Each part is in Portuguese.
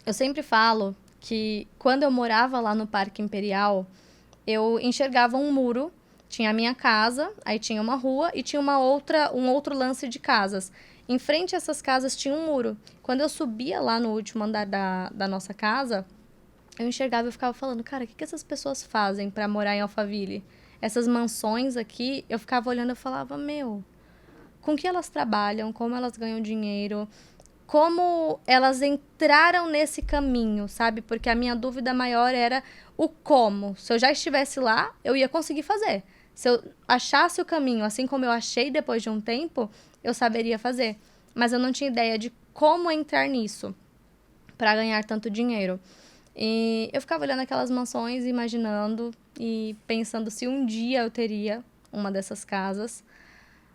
Eu sempre falo que quando eu morava lá no Parque Imperial, eu enxergava um muro, tinha a minha casa, aí tinha uma rua e tinha um outro lance de casas. Em frente a essas casas tinha um muro. Quando eu subia lá no último andar da nossa casa, eu enxergava e eu ficava falando, cara, o que essas pessoas fazem pra morar em Alphaville? Essas mansões aqui, eu ficava olhando e falava, meu, com que elas trabalham, como elas ganham dinheiro, como elas entraram nesse caminho, sabe? Porque a minha dúvida maior era o como. Se eu já estivesse lá, eu ia conseguir fazer. Se eu achasse o caminho, assim como eu achei depois de um tempo, eu saberia fazer. Mas eu não tinha ideia de como entrar nisso para ganhar tanto dinheiro. E eu ficava olhando aquelas mansões, imaginando e pensando se um dia eu teria uma dessas casas.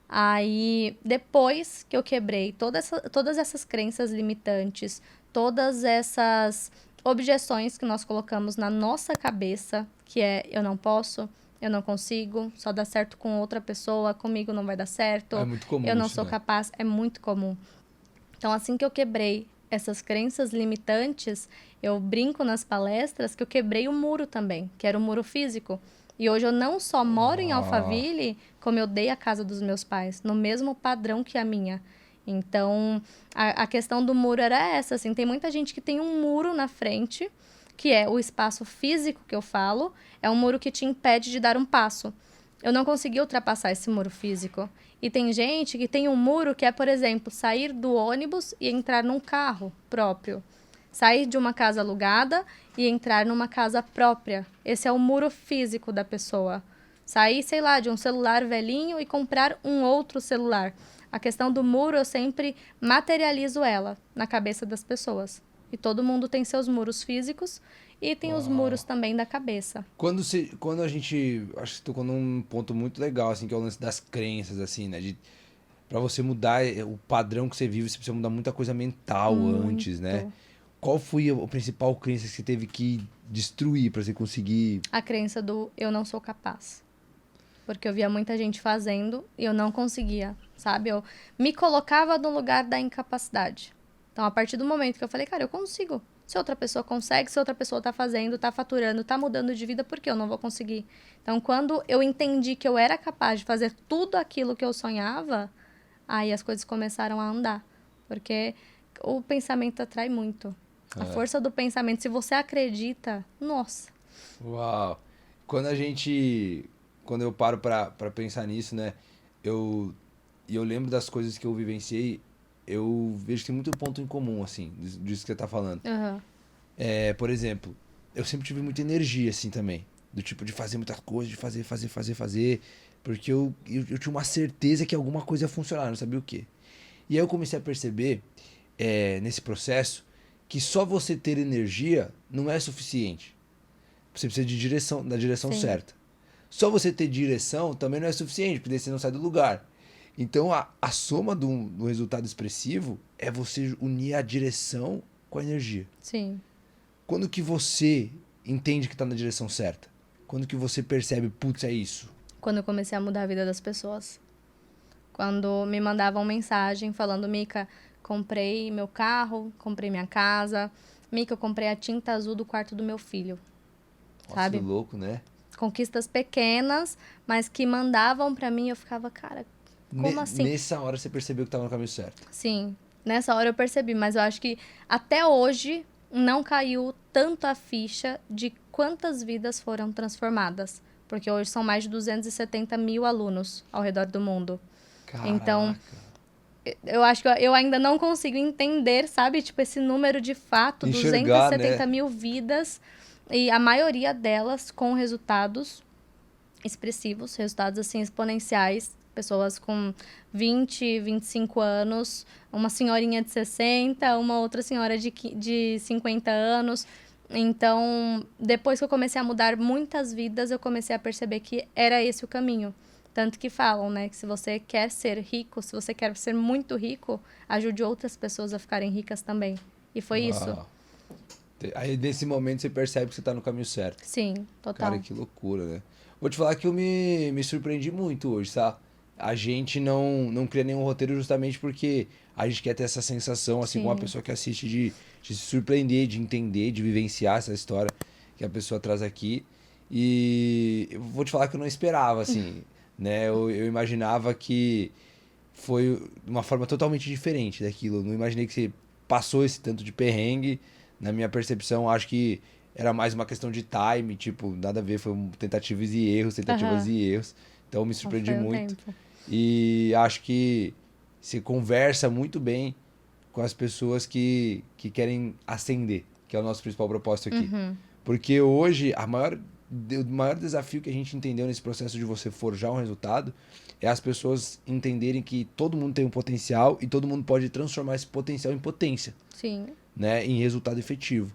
Aí, depois que eu quebrei todas essas crenças limitantes, todas essas objeções que nós colocamos na nossa cabeça, que é eu não posso, eu não consigo, só dá certo com outra pessoa, comigo não vai dar É certo, muito eu comum não isso, sou né? capaz, é muito comum. Então, assim que eu quebrei essas crenças limitantes, eu brinco nas palestras que eu quebrei o muro também, que era o muro físico. E hoje eu não só moro em Ah, Alphaville, como eu dei a casa dos meus pais, no mesmo padrão que a minha. Então, a questão do muro era essa, assim, tem muita gente que tem um muro na frente, que é o espaço físico que eu falo, é um muro que te impede de dar um passo. Eu não consegui ultrapassar esse muro físico. E tem gente que tem um muro que é, por exemplo, sair do ônibus e entrar num carro próprio. Sair de uma casa alugada e entrar numa casa própria. Esse é o muro físico da pessoa. Sair, sei lá, de um celular velhinho e comprar um outro celular. A questão do muro, eu sempre materializo ela na cabeça das pessoas. E todo mundo tem seus muros físicos e tem os muros uau. também da cabeça. Quando a gente. Acho que tocou num ponto muito legal, assim, que é o lance das crenças, assim, né? Pra você mudar o padrão que você vive, você precisa mudar muita coisa mental antes, né? Muito. Qual foi a principal crença que você teve que destruir pra você conseguir. A crença do eu não sou capaz. Porque eu via muita gente fazendo e eu não conseguia, sabe? Eu me colocava no lugar da incapacidade. Então, a partir do momento que eu falei, cara, eu consigo. Se outra pessoa consegue, se outra pessoa tá fazendo, tá faturando, tá mudando de vida, por que eu não vou conseguir? Então, quando eu entendi que eu era capaz de fazer tudo aquilo que eu sonhava, aí as coisas começaram a andar. Porque o pensamento atrai muito. A É, força do pensamento, se você acredita, nossa. uau! Quando a gente. Quando eu paro pra pensar nisso, né? Eu, e eu lembro das coisas que eu vivenciei, eu vejo que tem muito ponto em comum, assim, disso que você tá falando. Aham. É, por exemplo, eu sempre tive muita energia, assim, também. Do tipo de fazer muita coisa, de fazer. Porque eu tinha uma certeza que alguma coisa ia funcionar, não sabia o quê. E aí eu comecei a perceber, nesse processo, que só você ter energia não é suficiente. Você precisa de direção, da direção Sim. certa. Só você ter direção também não é suficiente, porque daí você não sai do lugar. Então a soma do resultado expressivo é você unir a direção com a energia. Sim. Quando que você entende que está na direção certa? Quando que você percebe, putz, é isso? Quando eu comecei a mudar a vida das pessoas. Quando me mandavam mensagem falando, Mica, comprei meu carro, comprei minha casa. Mica, eu comprei a tinta azul do quarto do meu filho, Nossa, que sabe? louco, né? Conquistas pequenas, mas que mandavam pra mim, eu ficava, cara, como assim? Nessa hora você percebeu que estava no caminho certo. Sim, nessa hora eu percebi, mas eu acho que até hoje não caiu tanto a ficha de quantas vidas foram transformadas. Porque hoje são mais de 270 mil alunos ao redor do mundo. Então, Caraca. eu acho que eu ainda não consigo entender, sabe? Tipo, esse número de fato, Enxergar, 270 né? mil vidas, e a maioria delas com resultados expressivos, resultados assim exponenciais. Pessoas com 20, 25 anos, uma senhorinha de 60, uma outra senhora de 50 anos. Então, depois que eu comecei a mudar muitas vidas, eu comecei a perceber que era esse o caminho. Tanto que falam, né, que se você quer ser rico, se você quer ser muito rico, ajude outras pessoas a ficarem ricas também. E foi isso. Uau. Aí nesse momento você percebe que você tá no caminho certo. Sim, Cara, total. que loucura, né? Vou te falar que eu me surpreendi muito hoje, sabe? a gente não cria nenhum roteiro justamente porque a gente quer ter essa sensação, assim como a Sim. pessoa que assiste, de se surpreender, de entender, de vivenciar essa história que a pessoa traz aqui. E eu vou te falar que eu não esperava, assim, né? Eu imaginava que foi uma forma totalmente diferente daquilo. Eu não imaginei que você passou esse tanto de perrengue. Na minha percepção, acho que era mais uma questão de time, tipo, nada a ver, foi tentativas e erros, tentativas Aham. e erros. Então me Não surpreendi foi o muito. tempo. E acho que se conversa muito bem com as pessoas que querem ascender, que é o nosso principal propósito aqui. Uhum. Porque hoje, o maior desafio que a gente entendeu nesse processo de você forjar um resultado é as pessoas entenderem que todo mundo tem um potencial e todo mundo pode transformar esse potencial em potência, Sim. né, em resultado efetivo.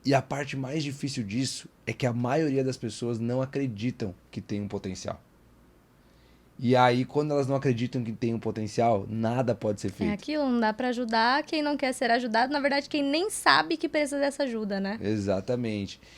E a parte mais difícil disso é que a maioria das pessoas não acreditam que tem um potencial. E aí, quando elas não acreditam que tem um potencial, nada pode ser É feito. aquilo, não dá pra ajudar quem não quer ser ajudado. Na verdade, quem nem sabe que precisa dessa ajuda, né? Exatamente.